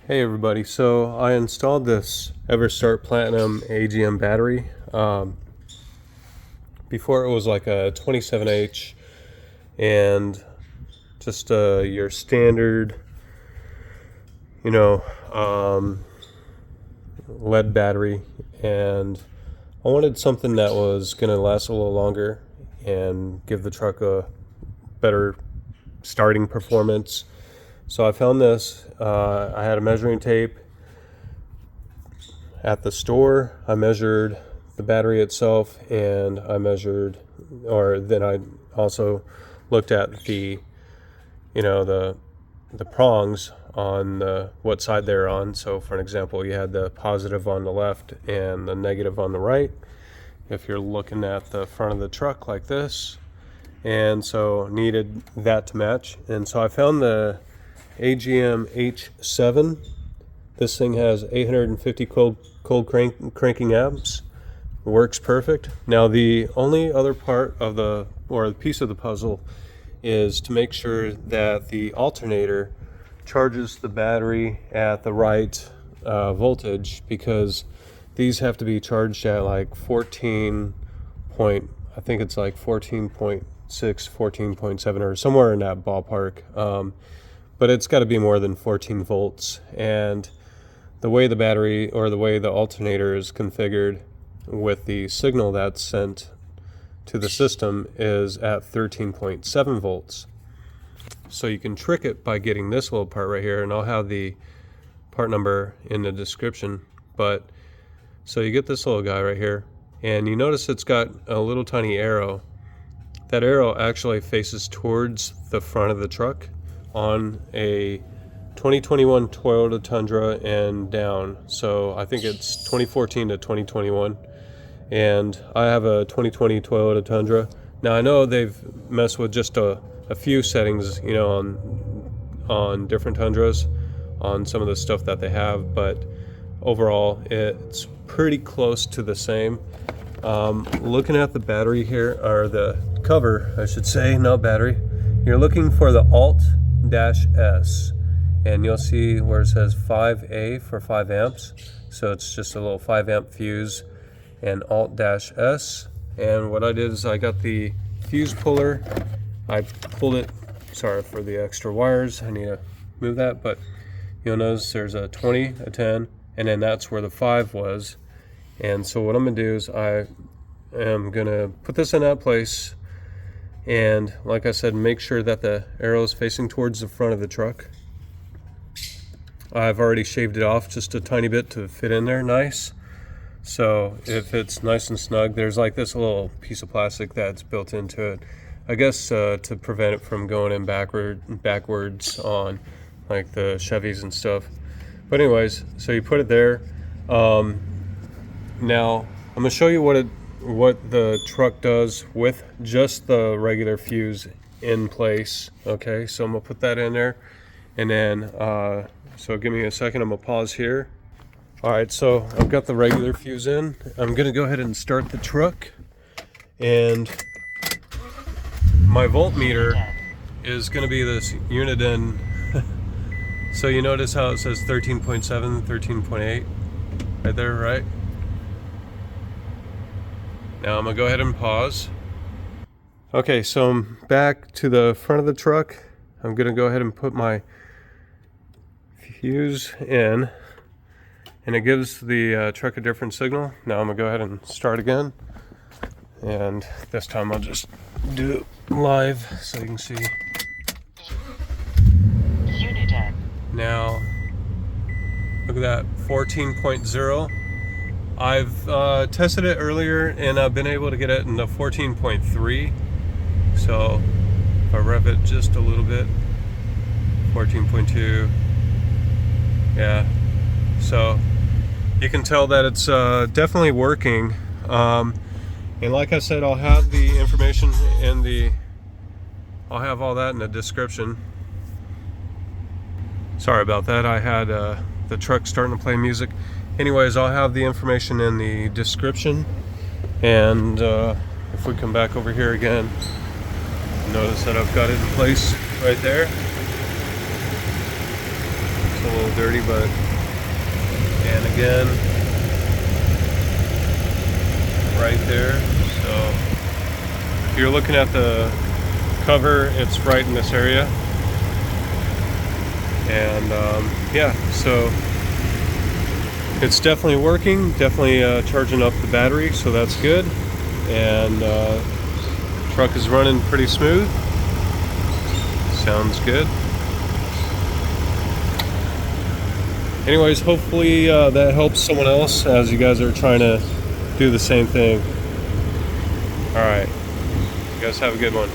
Hey everybody, so I installed this EverStart Platinum AGM battery. Before it was like a 27H and just your standard, you know, lead battery, and I wanted something that was going to last a little longer and give the truck a better starting performance. So I found this. I had a measuring tape at the store. I measured the battery itself, and then I also looked at the prongs on what side they're on. So for an example, you had the positive on the left and the negative on the right if you're looking at the front of the truck like this, and so needed that to match. And so I found the AGM H7. This thing has 850 cold cranking amps. Works perfect. Now the only other part of the piece of the puzzle is to make sure that the alternator charges the battery at the right voltage, because these have to be charged at like 14 point, I think it's like 14.6, 14.7, or somewhere in that ballpark. But it's got to be more than 14 volts. And the way the battery or the way the alternator is configured with the signal that's sent to the system is at 13.7 volts. So you can trick it by getting this little part right here, and I'll have the part number in the description. But so you get this little guy right here, and you notice it's got a little tiny arrow. That arrow actually faces towards the front of the truck on a 2021 Toyota Tundra and down. So I think it's 2014 to 2021, and I have a 2020 Toyota Tundra. Now I know they've messed with just a few settings, on different Tundras, on some of the stuff that they have, but overall it's pretty close to the same. Looking at the battery here, or the cover I should say, not battery, you're looking for the Alt-S, and you'll see where it says 5A for 5 amps. So it's just a little 5 amp fuse, and Alt-S. And what I did is I got the fuse puller, I pulled it, sorry for the extra wires, I need to move that, but you'll notice there's a 20, a 10, and then that's where the 5 was. And so what I'm going to do is I am going to put this in that place, and like I said, make sure that the arrow is facing towards the front of the truck. I've already shaved it off just a tiny bit to fit in there nice. So if it's nice and snug, there's like this little piece of plastic that's built into it, I guess to prevent it from going in backwards on like the Chevys and stuff. But anyways, so you put it there. Now I'm going to show you what the truck does with just the regular fuse in place. Okay, so I'm going to put that in there, and then so give me a second, I'm going to pause here. Alright, so I've got the regular fuse in. I'm going to go ahead and start the truck, and my voltmeter is going to be this unit in. So you notice how it says 13.7, 13.8 right there, right? Now I'm going to go ahead and pause. Okay, so I'm back to the front of the truck. I'm going to go ahead and put my fuse in, and it gives the truck a different signal. Now I'm going to go ahead and start again. And this time I'll just do it live so you can see. Now, look at that, 14.0. I've tested it earlier, and I've been able to get it in the 14.3. So if I rev it just a little bit, 14.2. Yeah, so you can tell that it's definitely working. And like I said, I'll have the information I'll have all that in the description. Sorry about that, I had the truck starting to play music. Anyways, I'll have the information in the description. And if we come back over here again, notice that I've got it in place right there. So we'll little dirty, but, and again, right there. So if you're looking at the cover, it's right in this area. And yeah, so it's definitely working, definitely charging up the battery, so that's good. And truck is running pretty smooth. Sounds good. Anyways, hopefully that helps someone else as you guys are trying to do the same thing. All right, you guys have a good one.